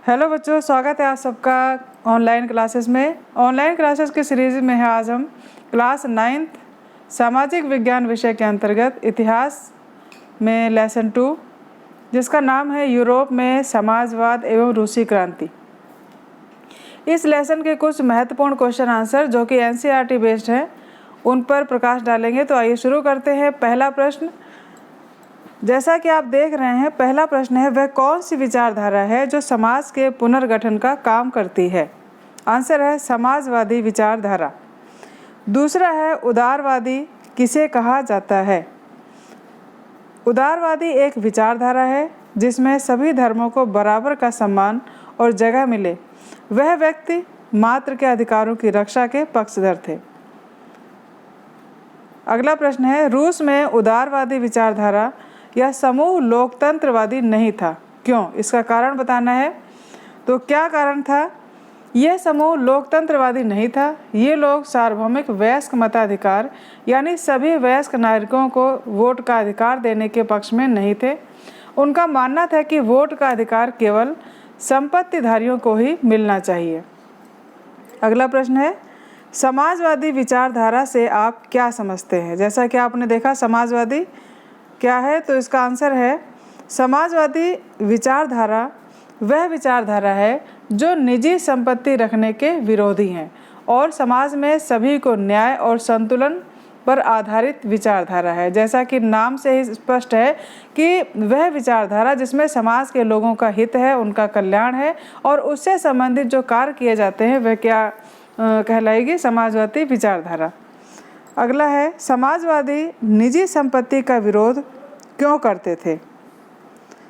Hello बच्चों, स्वागत है आप सबका ऑनलाइन क्लासेस में। ऑनलाइन क्लासेस की सीरीज़ में है आज हम क्लास 9th सामाजिक विज्ञान विषय के अंतर्गत इतिहास में लेसन 2 जिसका नाम है यूरोप में समाजवाद एवं रूसी क्रांति। इस लेसन के कुछ महत्वपूर्ण क्वेश्चन आंसर जो कि NCERT बेस्ड हैं उन पर प्रकाश डालेंगे। तो आइए शुरू करते हैं। पहला प्रश्न, जैसा कि आप देख रहे हैं, पहला प्रश्न है वह कौन सी विचारधारा है जो समाज के पुनर्गठन का काम करती है। आंसर है समाजवादी विचारधारा। दूसरा है उदारवादी किसे कहा जाता है। उदारवादी एक विचारधारा है जिसमें सभी धर्मों को बराबर का सम्मान और जगह मिले। वह व्यक्ति मात्र के अधिकारों की रक्षा के पक्षधर थे। अगला प्रश्न है रूस में उदारवादी विचारधारा यह समूह लोकतंत्रवादी नहीं था, क्यों? इसका कारण बताना है। तो क्या कारण था? यह समूह लोकतंत्रवादी नहीं था। ये लोग सार्वभौमिक वयस्क मताधिकार यानी सभी वयस्क नागरिकों को वोट का अधिकार देने के पक्ष में नहीं थे। उनका मानना था कि वोट का अधिकार केवल संपत्तिधारियों को ही मिलना चाहिए। अगला प्रश्न है समाजवादी विचारधारा से आप क्या समझते हैं। जैसा कि आपने देखा समाजवादी क्या है, तो इसका आंसर है समाजवादी विचारधारा वह विचारधारा है जो निजी संपत्ति रखने के विरोधी हैं और समाज में सभी को न्याय और संतुलन पर आधारित विचारधारा है। जैसा कि नाम से ही स्पष्ट है कि वह विचारधारा जिसमें समाज के लोगों का हित है, उनका कल्याण है और उससे संबंधित जो कार्य किए जाते हैं वह क्या कहलाएगी? समाजवादी विचारधारा। अगला है समाजवादी निजी संपत्ति का विरोध क्यों करते थे।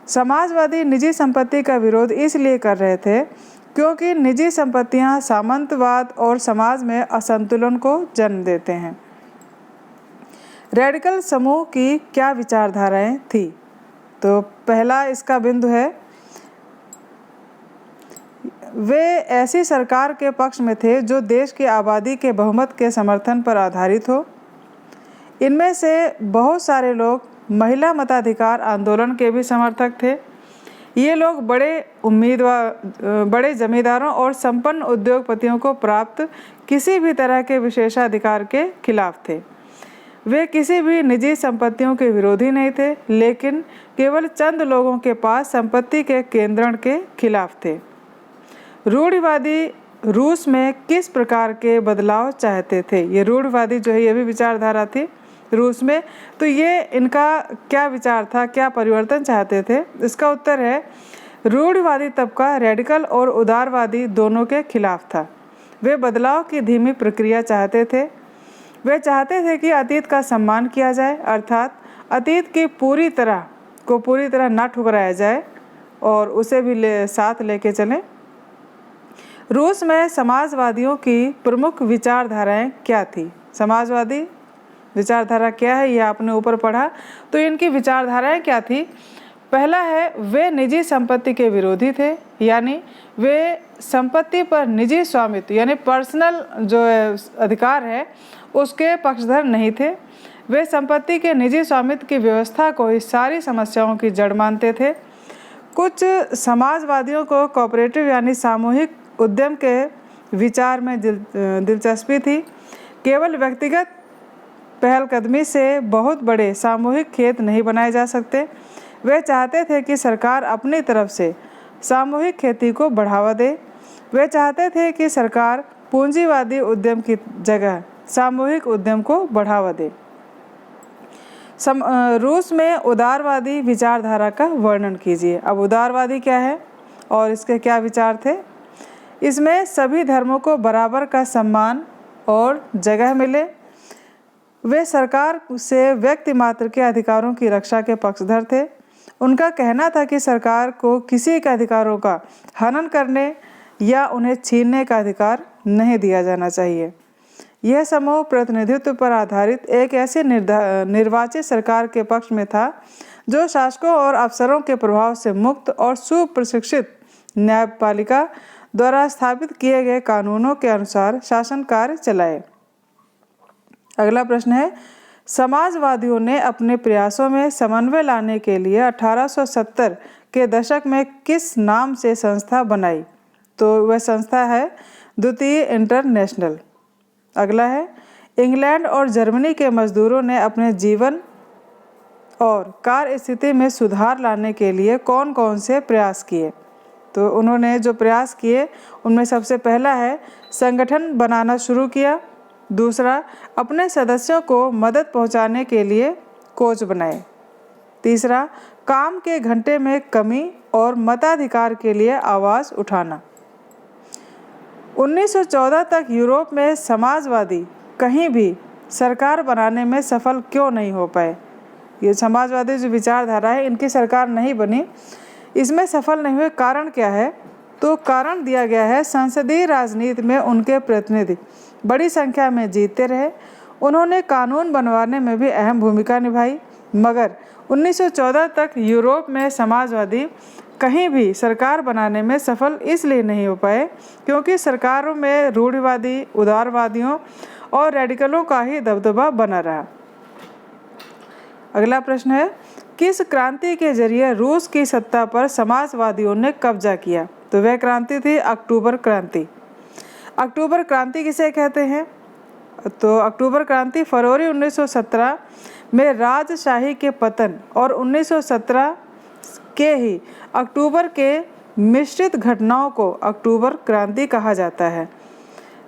समाजवादी निजी संपत्ति का विरोध इसलिए कर रहे थे क्योंकि निजी संपत्तियां सामंतवाद और समाज में असंतुलन को जन्म देते हैं। रेडिकल समूह की क्या विचारधाराएं थी। तो पहला इसका बिंदु है वे ऐसी सरकार के पक्ष में थे जो देश की आबादी के बहुमत के समर्थन पर आधारित हो। इनमें से बहुत सारे लोग महिला मताधिकार आंदोलन के भी समर्थक थे। ये लोग बड़े जमींदारों और संपन्न उद्योगपतियों को प्राप्त किसी भी तरह के विशेषाधिकार के खिलाफ थे। वे किसी भी निजी संपत्तियों के विरोधी नहीं थे, लेकिन केवल चंद लोगों के पास संपत्ति के केंद्रण के खिलाफ थे। रूढ़िवादी रूस में किस प्रकार के बदलाव चाहते थे। ये रूढ़िवादी जो है ये भी विचारधारा थी रूस में। तो ये इनका क्या विचार था, क्या परिवर्तन चाहते थे? इसका उत्तर है रूढ़िवादी तबका रेडिकल और उदारवादी दोनों के खिलाफ था। वे बदलाव की धीमी प्रक्रिया चाहते थे। वे चाहते थे कि अतीत का सम्मान किया जाए, अर्थात अतीत की पूरी तरह ना ठुकराया जाए और उसे भी साथ लेके चलें। रूस में समाजवादियों की प्रमुख विचारधाराएं क्या थी। समाजवादी विचारधारा क्या है ये आपने ऊपर पढ़ा। तो इनकी विचारधाराएं क्या थी? पहला है वे निजी संपत्ति के विरोधी थे, यानी वे संपत्ति पर निजी स्वामित्व यानी पर्सनल जो अधिकार है उसके पक्षधर नहीं थे। वे संपत्ति के निजी स्वामित्व की व्यवस्था को ही सारी समस्याओं की जड़ मानते थे। कुछ समाजवादियों को कोऑपरेटिव यानी सामूहिक उद्यम के विचार में दिलचस्पी थी। केवल व्यक्तिगत पहलकदमी से बहुत बड़े सामूहिक खेत नहीं बनाए जा सकते। वे चाहते थे कि सरकार अपनी तरफ से सामूहिक खेती को बढ़ावा दे। वे चाहते थे कि सरकार पूंजीवादी उद्यम की जगह सामूहिक उद्यम को बढ़ावा दे। रूस में उदारवादी विचारधारा का वर्णन कीजिए। अब उदारवादी क्या है और इसके क्या विचार थे? इसमें सभी धर्मों को बराबर का सम्मान और जगह मिले। वे सरकार से व्यक्ति मात्र के अधिकारों की रक्षा के पक्षधर थे। उनका कहना था कि सरकार को किसी के अधिकारों का हनन करने या उन्हें छीनने का अधिकार नहीं दिया जाना चाहिए। यह समूह प्रतिनिधित्व पर आधारित एक ऐसी निर्वाचित सरकार के पक्ष में था जो शासकों और अफसरों के प्रभाव से मुक्त और सुप्रशिक्षित न्यायपालिका द्वारा स्थापित किए गए कानूनों के अनुसार शासन कार्य चलाए। अगला प्रश्न है समाजवादियों ने अपने प्रयासों में समन्वय लाने के लिए 1870 के दशक में किस नाम से संस्था बनाई? तो वह संस्था है द्वितीय इंटरनेशनल। अगला है, इंग्लैंड और जर्मनी के मजदूरों ने अपने जीवन और कार्य स्थिति में सुधार लाने के लिए कौन कौन से प्रयास किए? तो उन्होंने जो प्रयास किए उनमें सबसे पहला है संगठन बनाना शुरू किया। दूसरा, अपने सदस्यों को मदद पहुंचाने के लिए कोच बनाए। तीसरा, काम के घंटे में कमी और मताधिकार के लिए आवाज़ उठाना। 1914 तक यूरोप में समाजवादी कहीं भी सरकार बनाने में सफल क्यों नहीं हो पाए? ये समाजवादी जो विचारधारा है इनकी सरकार नहीं बनी, इसमें सफल नहीं हुए, कारण क्या है? तो कारण दिया गया है संसदीय राजनीति में उनके प्रतिनिधि बड़ी संख्या में जीतते रहे। उन्होंने कानून बनवाने में भी अहम भूमिका निभाई, मगर 1914 तक यूरोप में समाजवादी कहीं भी सरकार बनाने में सफल इसलिए नहीं हो पाए क्योंकि सरकारों में रूढ़िवादी, उदारवादियों और रेडिकलों का ही दबदबा बना रहा। अगला प्रश्न है, किस क्रांति के जरिए रूस की सत्ता पर समाजवादियों ने कब्जा किया? तो वह क्रांति थी अक्टूबर क्रांति। अक्टूबर क्रांति किसे कहते हैं? तो अक्टूबर क्रांति फरवरी 1917 में राजशाही के पतन और 1917 के ही अक्टूबर के मिश्रित घटनाओं को अक्टूबर क्रांति कहा जाता है।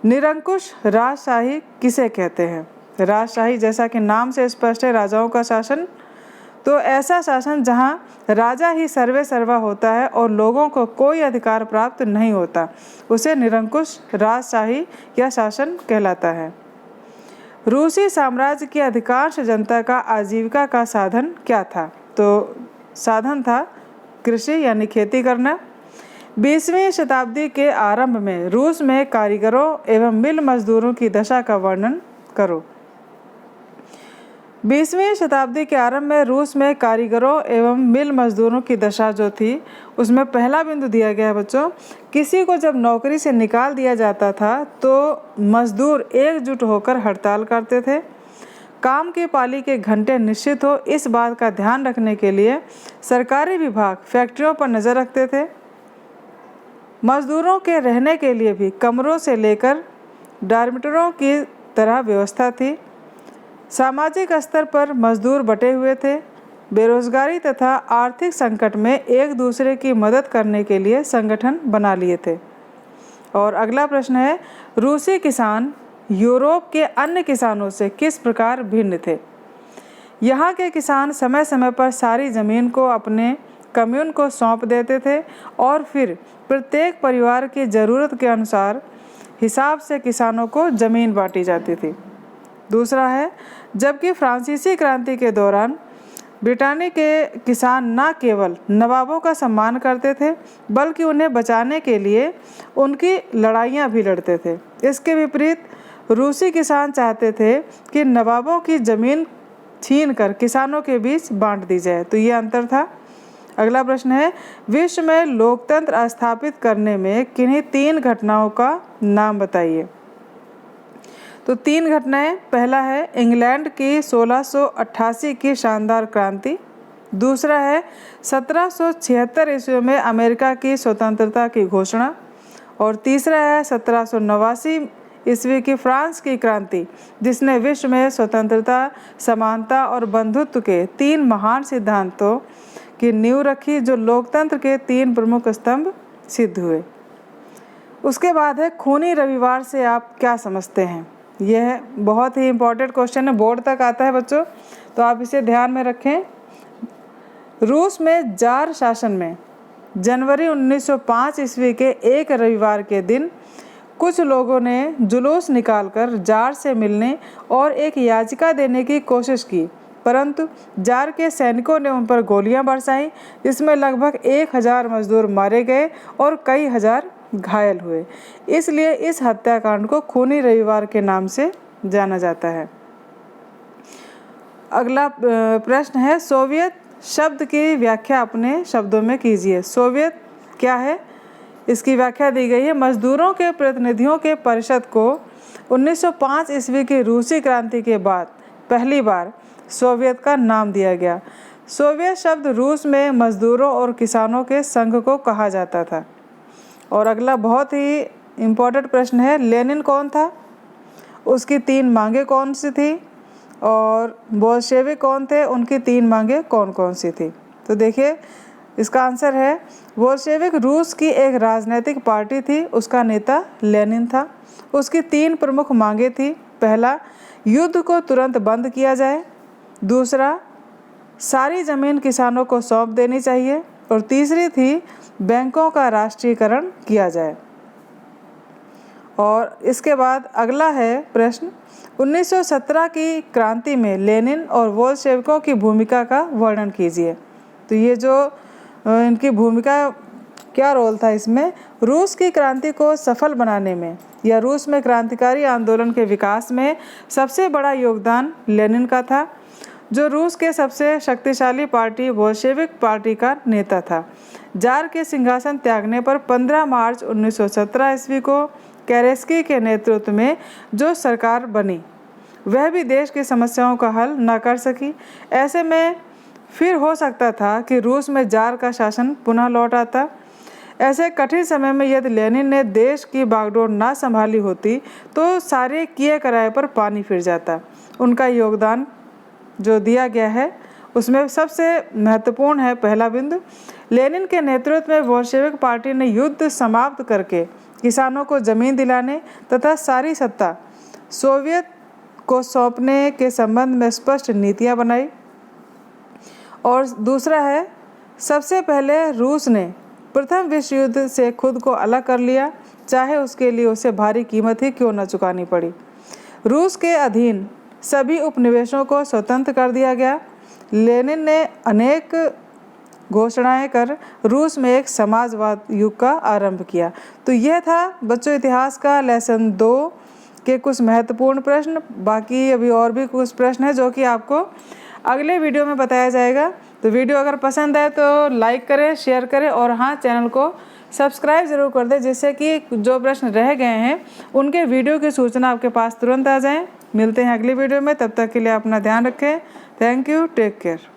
निरंकुश राजशाही किसे कहते हैं? राजशाही जैसा कि नाम से स्पष्ट है, राजाओं का शासन। तो ऐसा शासन जहां राजा ही सर्वे सर्वा होता है और लोगों को कोई अधिकार प्राप्त नहीं होता, उसे निरंकुश राजशाही या शासन कहलाता है। रूसी साम्राज्य की अधिकांश जनता का आजीविका का साधन क्या था? तो साधन था कृषि यानी खेती करना। 20वीं शताब्दी के आरंभ में रूस में कारीगरों एवं मिल मजदूरों की दशा का वर्णन करो। 20वीं शताब्दी के आरंभ में रूस में कारीगरों एवं मिल मजदूरों की दशा जो थी, उसमें पहला बिंदु दिया गया है बच्चों, किसी को जब नौकरी से निकाल दिया जाता था तो मजदूर एकजुट होकर हड़ताल करते थे। काम की पाली के घंटे निश्चित हो, इस बात का ध्यान रखने के लिए सरकारी विभाग फैक्ट्रियों पर नज़र रखते थे। मजदूरों के रहने के लिए भी कमरों से लेकर डॉर्मिटरों की तरह व्यवस्था थी। सामाजिक स्तर पर मजदूर बटे हुए थे। बेरोजगारी तथा आर्थिक संकट में एक दूसरे की मदद करने के लिए संगठन बना लिए थे। और अगला प्रश्न है, रूसी किसान यूरोप के अन्य किसानों से किस प्रकार भिन्न थे? यहाँ के किसान समय समय पर सारी ज़मीन को अपने कम्यून को सौंप देते थे और फिर प्रत्येक परिवार की ज़रूरत के अनुसार हिसाब से किसानों को ज़मीन बांटी जाती थी। दूसरा है, जबकि फ्रांसीसी क्रांति के दौरान ब्रिटानी के किसान न केवल नवाबों का सम्मान करते थे बल्कि उन्हें बचाने के लिए उनकी लड़ाइयाँ भी लड़ते थे। इसके विपरीत रूसी किसान चाहते थे कि नवाबों की ज़मीन छीनकर किसानों के बीच बांट दी जाए। तो ये अंतर था। अगला प्रश्न है, विश्व में लोकतंत्र स्थापित करने में किन्हीं 3 घटनाओं का नाम बताइए। तो 3 घटनाएं, पहला है इंग्लैंड की 1688 की शानदार क्रांति। दूसरा है 1776 ईस्वी में अमेरिका की स्वतंत्रता की घोषणा। और तीसरा है 1789 ईस्वी की फ्रांस की क्रांति, जिसने विश्व में स्वतंत्रता, समानता और बंधुत्व के 3 महान सिद्धांतों की नींव रखी, जो लोकतंत्र के 3 प्रमुख स्तंभ सिद्ध हुए। उसके बाद है खूनी रविवार से आप क्या समझते हैं? यह बहुत ही इम्पोर्टेंट क्वेश्चन है, बोर्ड तक आता है बच्चों, तो आप इसे ध्यान में रखें। रूस में जार शासन में जनवरी 1905 ईस्वी के एक रविवार के दिन कुछ लोगों ने जुलूस निकालकर जार से मिलने और एक याचिका देने की कोशिश की, परंतु जार के सैनिकों ने उन पर गोलियां बरसाईं, जिसमें लगभग 1000 मजदूर मारे गए और कई हजार घायल हुए। इसलिए इस हत्याकांड को खूनी रविवार के नाम से जाना जाता है। अगला प्रश्न है, सोवियत शब्द की व्याख्या अपने शब्दों में कीजिए। सोवियत क्या है? इसकी व्याख्या दी गई है, मजदूरों के प्रतिनिधियों के परिषद को 1905 ईस्वी की रूसी क्रांति के बाद पहली बार सोवियत का नाम दिया गया। सोवियत शब्द रूस में मजदूरों और किसानों के संघ को कहा जाता था। और अगला बहुत ही इम्पोर्टेंट प्रश्न है, लेनिन कौन था, उसकी 3 मांगें कौन सी थी, और बोल्शेविक कौन थे, उनकी 3 मांगें कौन कौन सी थी। तो देखिए इसका आंसर है बोल्शेविक रूस की एक राजनीतिक पार्टी थी, उसका नेता लेनिन था। उसकी 3 प्रमुख मांगें थी, पहला युद्ध को तुरंत बंद किया जाए, दूसरा सारी ज़मीन किसानों को सौंप देनी चाहिए, और तीसरी थी बैंकों का राष्ट्रीयकरण किया जाए। और इसके बाद अगला है प्रश्न, 1917 की क्रांति में लेनिन और बोल्शेविकों की भूमिका का वर्णन कीजिए। तो ये जो इनकी भूमिका, क्या रोल था इसमें, रूस की क्रांति को सफल बनाने में या रूस में क्रांतिकारी आंदोलन के विकास में सबसे बड़ा योगदान लेनिन का था, जो रूस के सबसे शक्तिशाली पार्टी बोल्शेविक पार्टी का नेता था। जार के सिंहासन त्यागने पर 15 मार्च 1917 ईस्वी को केरेस्की के नेतृत्व में जो सरकार बनी, वह भी देश की समस्याओं का हल न कर सकी। ऐसे में फिर हो सकता था कि रूस में जार का शासन पुनः लौट आता। ऐसे कठिन समय में यदि लेनिन ने देश की बागडोर ना संभाली होती तो सारे किए कराए पर पानी फिर जाता। उनका योगदान जो दिया गया है उसमें सबसे महत्वपूर्ण है, पहला बिंदु, लेनिन के नेतृत्व में बोल्शेविक पार्टी ने युद्ध समाप्त करके किसानों को जमीन दिलाने तथा सारी सत्ता सोवियत को सौंपने के संबंध में स्पष्ट नीतियां बनाई। और दूसरा है, सबसे पहले रूस ने प्रथम विश्व युद्ध से खुद को अलग कर लिया, चाहे उसके लिए उसे भारी कीमत ही क्यों न चुकानी पड़ी। रूस के अधीन सभी उपनिवेशों को स्वतंत्र कर दिया गया। लेनिन ने अनेक घोषणाएं कर रूस में एक समाजवाद युग का आरंभ किया। तो यह था बच्चों इतिहास का लेसन 2 के कुछ महत्वपूर्ण प्रश्न। बाकी अभी और भी कुछ प्रश्न है जो कि आपको अगले वीडियो में बताया जाएगा। तो वीडियो अगर पसंद आए तो लाइक करें, शेयर करें, और हाँ, चैनल को सब्सक्राइब ज़रूर कर दें, जिससे कि जो प्रश्न रह गए हैं उनके वीडियो की सूचना आपके पास तुरंत आ जाए। मिलते हैं अगली वीडियो में, तब तक के लिए अपना ध्यान रखें। Thank you, take care.